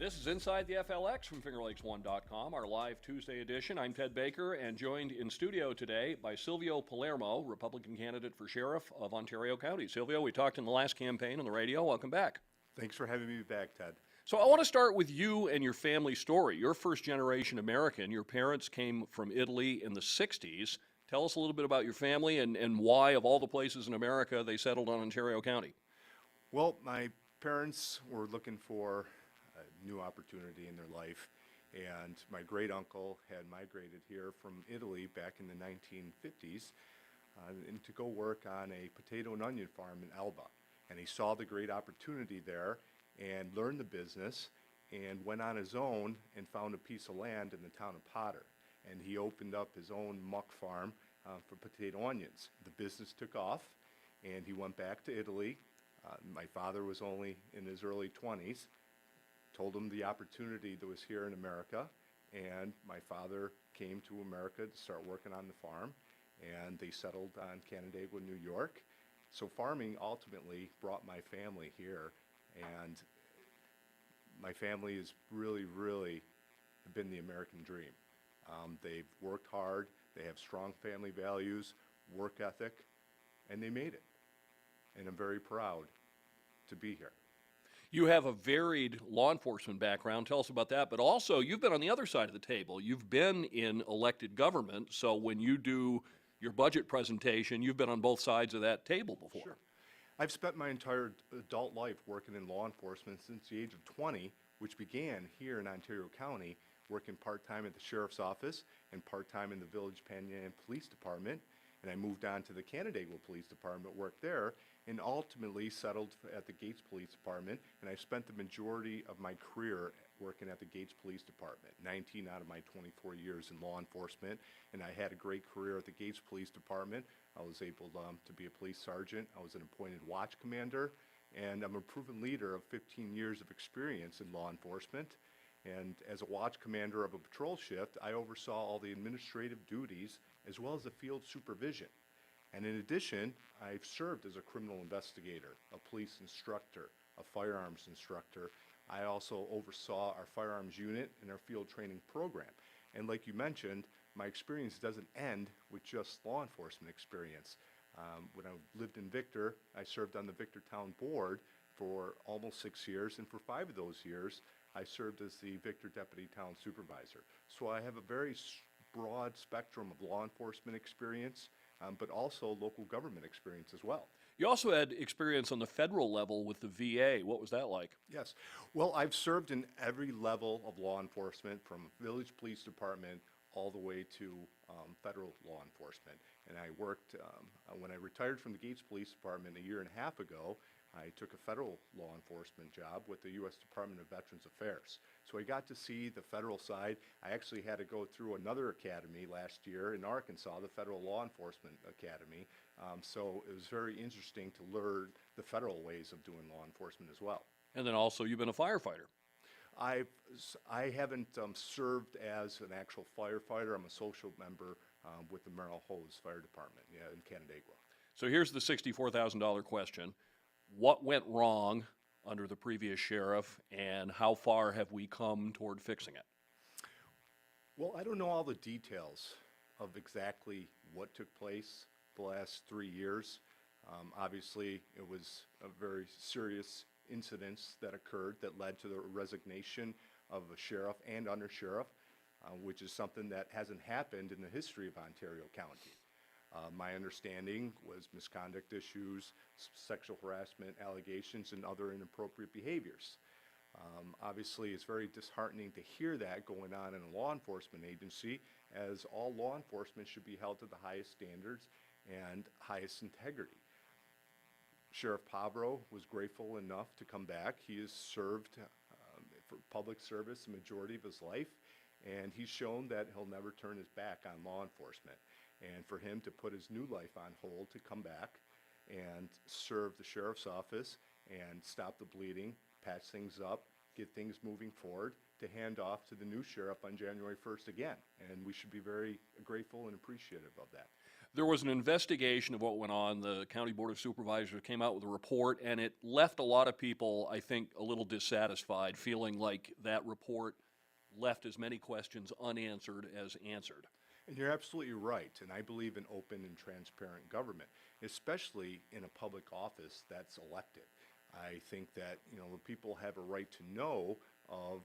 This is Inside the FLX from FingerLakes1.com, our live Tuesday edition. I'm Ted Baker, and joined in studio today by Silvio Palermo, Republican candidate for sheriff of Ontario County. Silvio, we talked in the last campaign on the radio. Welcome back. Thanks for having me back, Ted. So I want to start with you and your family story. You're first-generation American. Your parents came from Italy in the 60s. Tell us a little bit about your family and why, of all the places in America, they settled on Ontario County. Well, my parents were looking for a new opportunity in their life, and my great uncle had migrated here from Italy back in the 1950s and to go work on a potato and onion farm in Elba. And he saw the great opportunity there and learned the business and went on his own and found a piece of land in the town of Potter. And he opened up his own muck farm for potato onions. The business took off, and he went back to Italy. My father was only in his early 20s. Told him the opportunity that was here in America, and my father came to America to start working on the farm, and they settled on Canandaigua, New York. So farming ultimately brought my family here, and my family has really been the American dream. They've worked hard, they have strong family values, work ethic, and they made it. And I'm very proud to be here. You have a varied law enforcement background. Tell us about that. But also, you've been on the other side of the table. You've been in elected government, so when you do your budget presentation, you've been on both sides of that table before. Sure. I've spent my entire adult life working in law enforcement since the age of 20, which began here in Ontario County, working part-time at the Sheriff's Office and part-time in the Village Panyan Police Department. And I moved on to the Canandaigua Police Department, worked there, and ultimately settled at the Gates Police Department. And I spent the majority of my career working at the Gates Police Department, 19 out of my 24 years in law enforcement. And I had a great career at the Gates Police Department. I was able to be a police sergeant. I was an appointed watch commander, and I'm a proven leader of 15 years of experience in law enforcement. And as a watch commander of a patrol shift, I oversaw all the administrative duties as well as the field supervision. And in addition, I've served as a criminal investigator, a police instructor, a firearms instructor. I also oversaw our firearms unit and our field training program. And like you mentioned, my experience doesn't end with just law enforcement experience. When I lived in Victor, I served on the Victor Town Board for almost 6 years, and for 5 of those years, I served as the Victor Deputy Town Supervisor. So I have a very broad spectrum of law enforcement experience, but also local government experience as well. You also had experience on the federal level with the VA. What was that like? Yes. Well, I've served in every level of law enforcement, from village police department all the way to federal law enforcement. And I worked, when I retired from the Gates Police Department a year and a half ago, I took a federal law enforcement job with the U.S. Department of Veterans Affairs. So I got to see the federal side. I actually had to go through another academy last year in Arkansas, the Federal Law Enforcement Academy. So it was very interesting to learn the federal ways of doing law enforcement as well. And then also, you've been a firefighter. I haven't served as an actual firefighter. I'm a social member with the Merrill Hose Fire Department in Canandaigua. So here's the $64,000 question. What went wrong under the previous sheriff, and how far have we come toward fixing it? Well, I don't know all the details of exactly what took place the last 3 years. Obviously, it was a very serious incidents that occurred that led to the resignation of a sheriff and undersheriff, which is something that hasn't happened in the history of Ontario County. My understanding was misconduct issues, sexual harassment allegations, and other inappropriate behaviors. Obviously, it's very disheartening to hear that going on in a law enforcement agency, as all law enforcement should be held to the highest standards and highest integrity. Sheriff Pabro was grateful enough to come back. He has served for public service the majority of his life, and he's shown that he'll never turn his back on law enforcement. And for him to put his new life on hold to come back and serve the sheriff's office and stop the bleeding, patch things up, get things moving forward, to hand off to the new sheriff on January 1st again. And we should be very grateful and appreciative of that. There was an investigation of what went on. The County Board of Supervisors came out with a report, and it left a lot of people, I think, a little dissatisfied, feeling like that report left as many questions unanswered as answered. And you're absolutely right. And I believe in open and transparent government, especially in a public office that's elected. I think that, the people have a right to know of,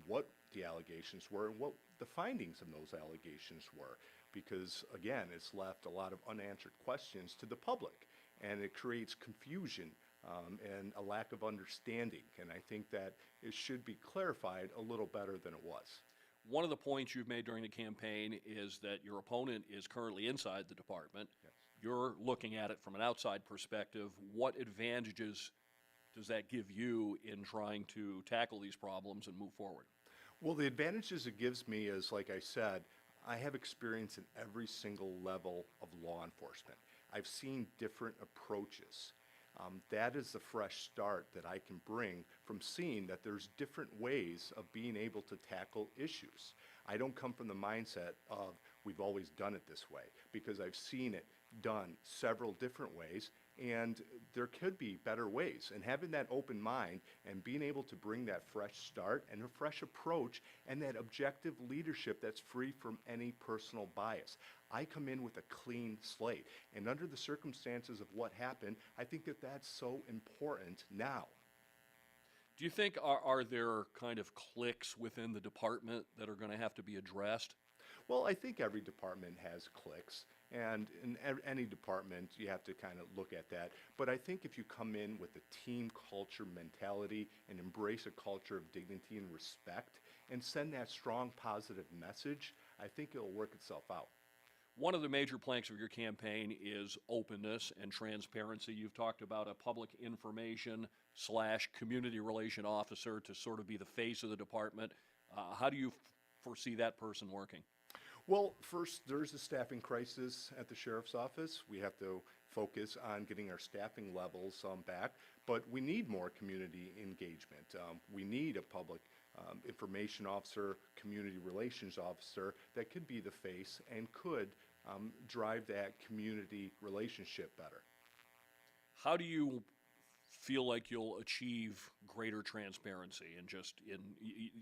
what the allegations were and what the findings of those allegations were. Because, again, it's left a lot of unanswered questions to the public. And it creates confusion and a lack of understanding. And I think that it should be clarified a little better than it was. One of the points you've made during the campaign is that your opponent is currently inside the department. Yes. You're looking at it from an outside perspective. What advantages does that give you in trying to tackle these problems and move forward? Well, the advantages it gives me is, like I said, I have experience in every single level of law enforcement. I've seen different approaches. That is the fresh start that I can bring from seeing that there's different ways of being able to tackle issues. I don't come from the mindset of we've always done it this way, because I've seen it done several different ways, and there could be better ways. And having that open mind and being able to bring that fresh start and a fresh approach and that objective leadership that's free from any personal bias. I come in with a clean slate. And under the circumstances of what happened, I think that that's so important now. Do you think are there kind of cliques within the department that are going to have to be addressed? Well, I think every department has cliques, and in any department you have to kind of look at that. But I think if you come in with a team culture mentality and embrace a culture of dignity and respect and send that strong positive message, I think it'll work itself out. One of the major planks of your campaign is openness and transparency. You've talked about a public information / community relation officer to sort of be the face of the department. How do you foresee that person working? Well, first, there's a staffing crisis at the sheriff's office. We have to focus on getting our staffing levels back, but we need more community engagement. We need a public information officer, community relations officer that could be the face and could drive that community relationship better. How do you feel like you'll achieve greater transparency? And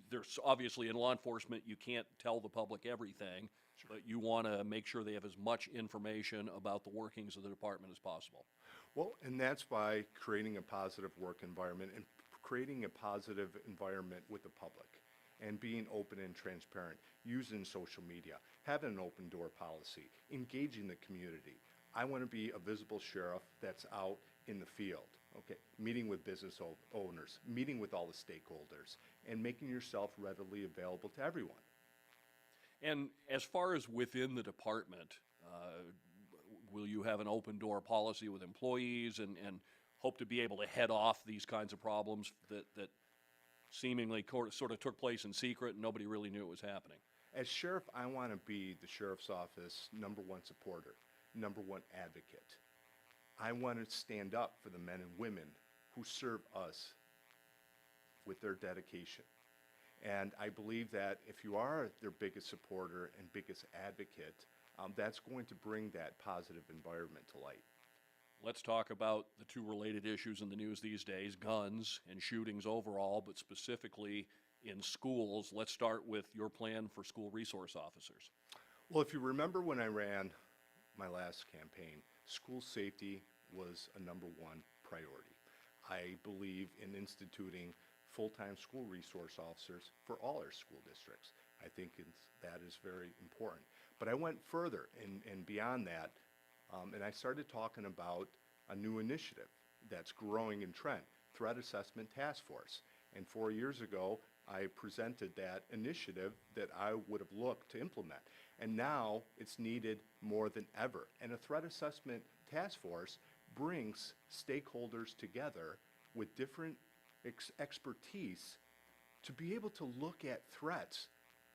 there's obviously in law enforcement you can't tell the public everything, Sure. but you want to make sure they have as much information about the workings of the department as possible. Well, and that's by creating a positive work environment and creating a positive environment with the public and being open and transparent, using social media, having an open door policy, engaging the community. I want to be a visible sheriff that's out in the field, okay, meeting with business owners, meeting with all the stakeholders, and making yourself readily available to everyone. And as far as within the department, will you have an open door policy with employees and hope to be able to head off these kinds of problems that seemingly sort of took place in secret and nobody really knew it was happening? As sheriff, I want to be the sheriff's office #1 supporter, #1 advocate. I want to stand up for the men and women who serve us with their dedication. And I believe that if you are their biggest supporter and biggest advocate, that's going to bring that positive environment to light. Let's talk about the two related issues in the news these days, guns and shootings overall, but specifically in schools. Let's start with your plan for school resource officers. Well, if you remember when I ran my last campaign, school safety was a #1 priority. I believe in instituting full-time school resource officers for all our school districts. I think that is very important. But I went further and beyond that, and I started talking about a new initiative that's growing in trend, Threat Assessment Task Force. And 4 years ago, I presented that initiative that I would have looked to implement. And now it's needed more than ever. And a Threat Assessment Task Force brings stakeholders together with different expertise to be able to look at threats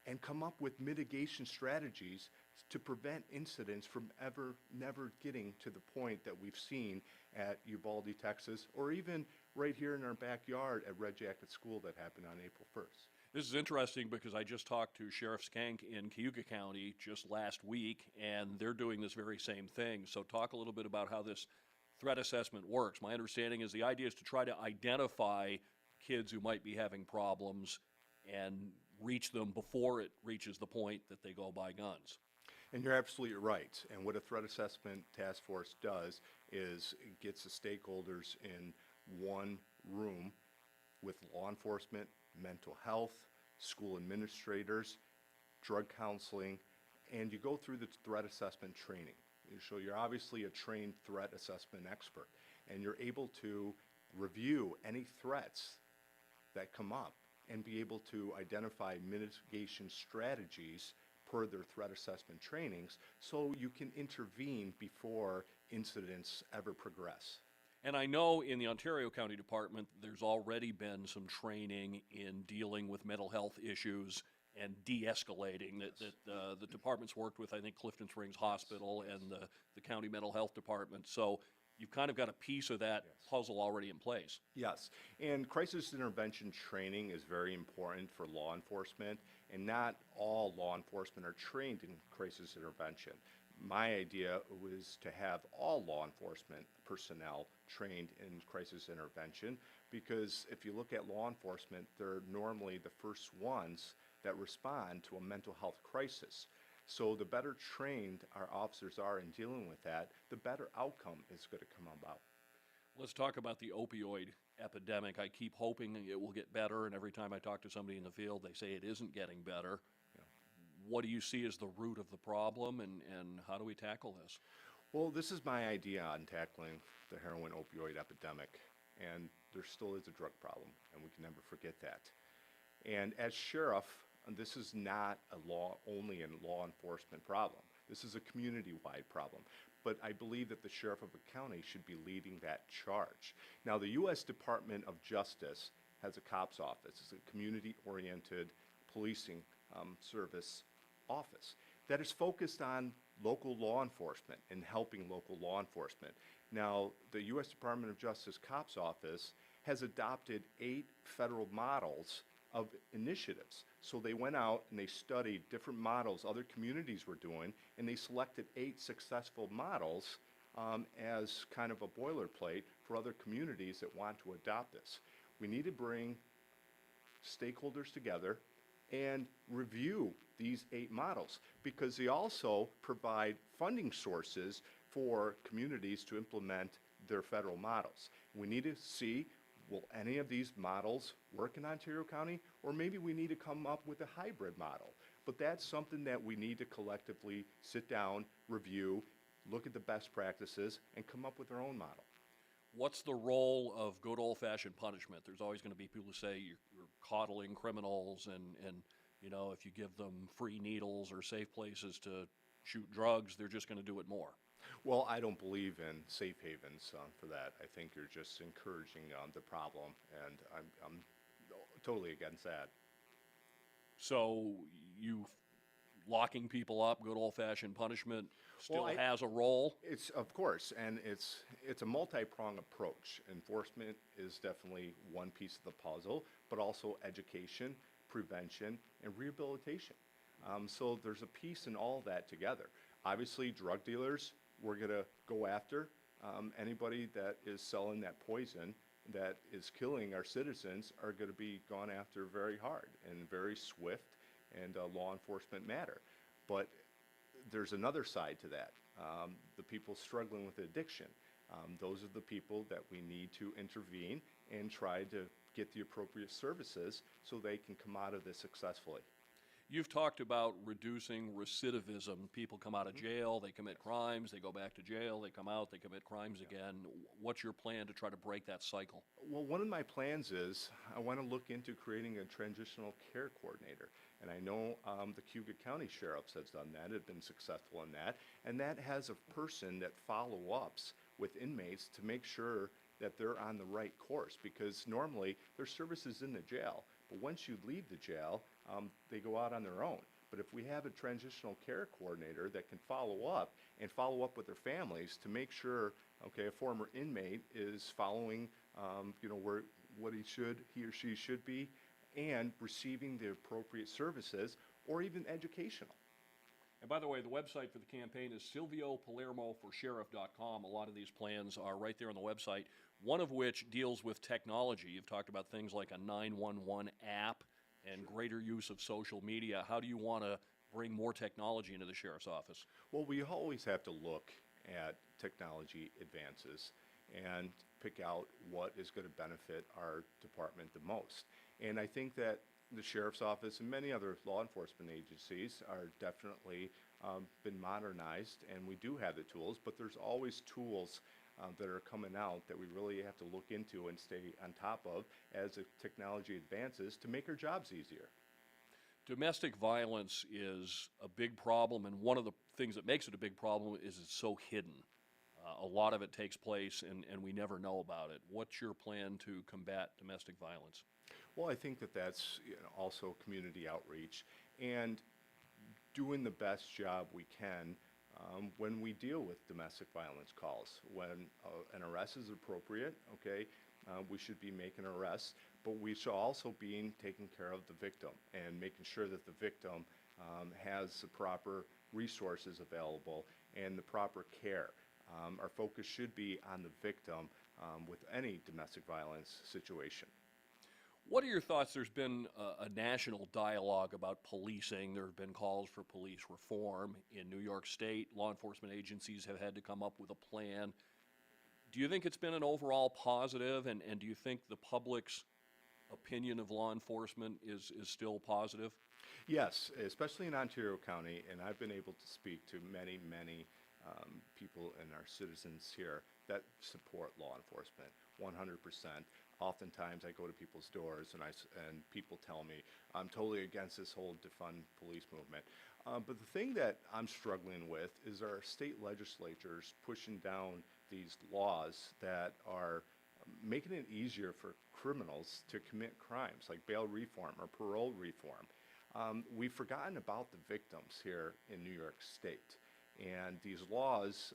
and come up with mitigation strategies to prevent incidents from never getting to the point that we've seen at Uvalde, Texas, or even right here in our backyard at Red Jacket School that happened on April 1st. This is interesting because I just talked to Sheriff Skank in Cayuga County just last week, and they're doing this very same thing. So talk a little bit about how this threat assessment works. My understanding is the idea is to try to identify kids who might be having problems and reach them before it reaches the point that they go buy guns. And you're absolutely right. And what a threat assessment task force does is it gets the stakeholders in one room with law enforcement, mental health, school administrators, drug counseling, and you go through the threat assessment training. So you're obviously a trained threat assessment expert, and you're able to review any threats that come up and be able to identify mitigation strategies per their threat assessment trainings so you can intervene before incidents ever progress. And I know in the Ontario County Department, there's already been some training in dealing with mental health issues and de-escalating that the department's worked with, I think, Clifton Springs Hospital and the county mental health department. So you've kind of got a piece of that puzzle already in place. Yes, and crisis intervention training is very important for law enforcement, and not all law enforcement are trained in crisis intervention. My idea was to have all law enforcement personnel trained in crisis intervention, because if you look at law enforcement, they're normally the first ones that respond to a mental health crisis. So the better trained our officers are in dealing with that, the better outcome is going to come about. Let's talk about the opioid epidemic. I keep hoping it will get better, and every time I talk to somebody in the field, they say it isn't getting better. Yeah. What do you see as the root of the problem, and how do we tackle this? Well, this is my idea on tackling the heroin opioid epidemic, and there still is a drug problem, and we can never forget that. And as sheriff, this is not only a law enforcement problem. This is a community-wide problem. But I believe that the sheriff of a county should be leading that charge. Now, the U.S. Department of Justice has a COPS office. It's a community-oriented policing service office that is focused on local law enforcement and helping local law enforcement. Now, the U.S. Department of Justice COPS office has adopted 8 federal models of initiatives. So they went out and they studied different models other communities were doing, and they selected 8 successful models as kind of a boilerplate for other communities that want to adopt this. We need to bring stakeholders together and review these 8 models, because they also provide funding sources for communities to implement their federal models. We need to see, will any of these models work in Ontario County, or maybe we need to come up with a hybrid model. But that's something that we need to collectively sit down, review, look at the best practices, and come up with our own model. What's the role of good old-fashioned punishment? There's always going to be people who say you're coddling criminals, and you know, if you give them free needles or safe places to shoot drugs, they're just going to do it more. Well, I don't believe in safe havens for that. I think you're just encouraging the problem, and I'm totally against that. So you locking people up, good old-fashioned punishment, still Well, has a role? It's, of course, and it's a multi-pronged approach. Enforcement is definitely one piece of the puzzle, but also education, prevention, and rehabilitation. So there's a piece in all that together. Obviously, drug dealers, we're going to go after. Anybody that is selling that poison that is killing our citizens are going to be gone after very hard and very swift, and law enforcement matter. But there's another side to that. The people struggling with addiction. Those are the people that we need to intervene and try to get the appropriate services so they can come out of this successfully. You've talked about reducing recidivism. People come out of jail, they commit crimes, they go back to jail, they come out, they commit crimes again. What's your plan to try to break that cycle? Well, one of my plans is I want to look into creating a transitional care coordinator. And I know the Cayuga County Sheriff's has done that, have been successful in that. And that has a person that follow-ups with inmates to make sure that they're on the right course, because normally there's services in the jail, but once you leave the jail, they go out on their own. But if we have a transitional care coordinator that can follow up with their families to make sure, okay, a former inmate is following, where what he or she should be, and receiving the appropriate services or even educational. And by the way, the website for the campaign is silviopalermoforsheriff.com. A lot of these plans are right there on the website, one of which deals with technology. You've talked about things like a 911 app and greater use of social media. How do you want to bring more technology into the sheriff's office? Well, we always have to look at technology advances and pick out what is going to benefit our department the most. And I think that the sheriff's office and many other law enforcement agencies are definitely been modernized, and we do have the tools, but there's always tools that are coming out that we really have to look into and stay on top of as the technology advances to make our jobs easier. Domestic violence is a big problem, and one of the things that makes it a big problem is it's so hidden. A lot of it takes place, and we never know about it. What's your plan to combat domestic violence? Well, I think that that's also community outreach and doing the best job we can when we deal with domestic violence calls. When an arrest is appropriate, okay, we should be making arrests, but we should also be taking care of the victim and making sure that the victim has the proper resources available and the proper care. Our focus should be on the victim with any domestic violence situation. What are your thoughts? There's been a national dialogue about policing. There have been calls for police reform. In New York State, law enforcement agencies have had to come up with a plan. Do you think it's been an overall positive, and do you think the public's opinion of law enforcement is still positive? Yes, especially in Ontario County, and I've been able to speak to many, many people and our citizens here that support law enforcement 100%. Oftentimes I go to people's doors and people tell me I'm totally against this whole defund police movement. But the thing that I'm struggling with is our state legislatures pushing down these laws that are making it easier for criminals to commit crimes like bail reform or parole reform. We've forgotten about the victims here in New York State. And these laws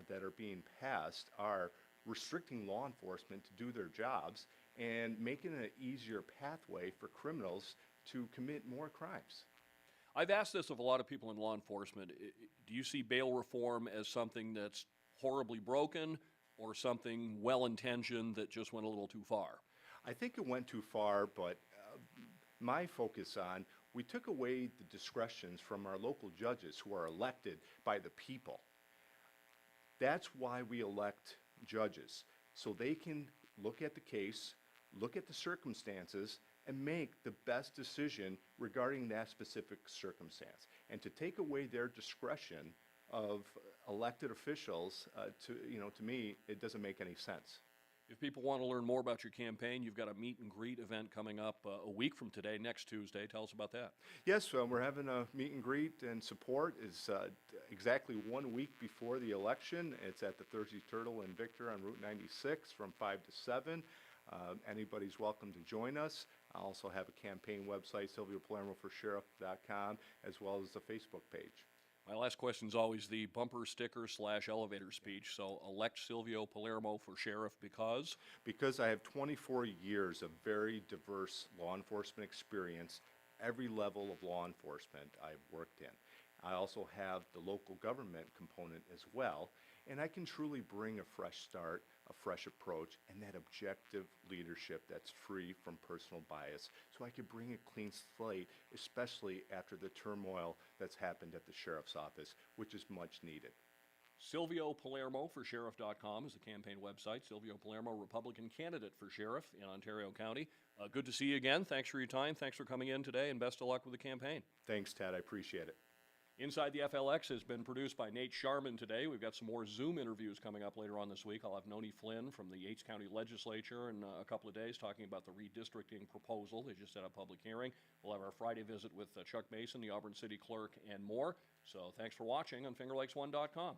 that are being passed are restricting law enforcement to do their jobs and making an easier pathway for criminals to commit more crimes. I've asked this of a lot of people in law enforcement. Do you see bail reform as something that's horribly broken or something well-intentioned that just went a little too far? I think it went too far, but my focus on, we took away the discretions from our local judges who are elected by the people. That's why we elect judges, so they can look at the case, look at the circumstances, and make the best decision regarding that specific circumstance. And to take away their discretion of elected officials, to me, it doesn't make any sense. If people want to learn more about your campaign, you've got a meet and greet event coming up a week from today, next Tuesday. Tell us about that. Yes, we're having a meet and greet and support. Is exactly 1 week before the election. It's at the Thursday Turtle in Victor on Route 96 from 5 to 7. Anybody's welcome to join us. I also have a campaign website, silviopalermoforsheriff.com, as well as the Facebook page. My last question is always the bumper sticker / elevator speech. So elect Silvio Palermo for sheriff because? Because I have 24 years of very diverse law enforcement experience, every level of law enforcement I've worked in. I also have the local government component as well, and I can truly bring a fresh start, a fresh approach, and that objective leadership that's free from personal bias, so I could bring a clean slate, especially after the turmoil that's happened at the sheriff's office, which is much needed. Silvio Palermo for sheriff.com is the campaign website. Silvio Palermo, Republican candidate for sheriff in Ontario County. Good to see you again. Thanks for your time. Thanks for coming in today, and best of luck with the campaign. Thanks, Ted. I appreciate it. Inside the FLX has been produced by Nate Sharman today. We've got some more Zoom interviews coming up later on this week. I'll have Noni Flynn from the Yates County Legislature in a couple of days talking about the redistricting proposal. They just set a public hearing. We'll have our Friday visit with Chuck Mason, the Auburn City Clerk, and more. So thanks for watching on FingerLakes1.com.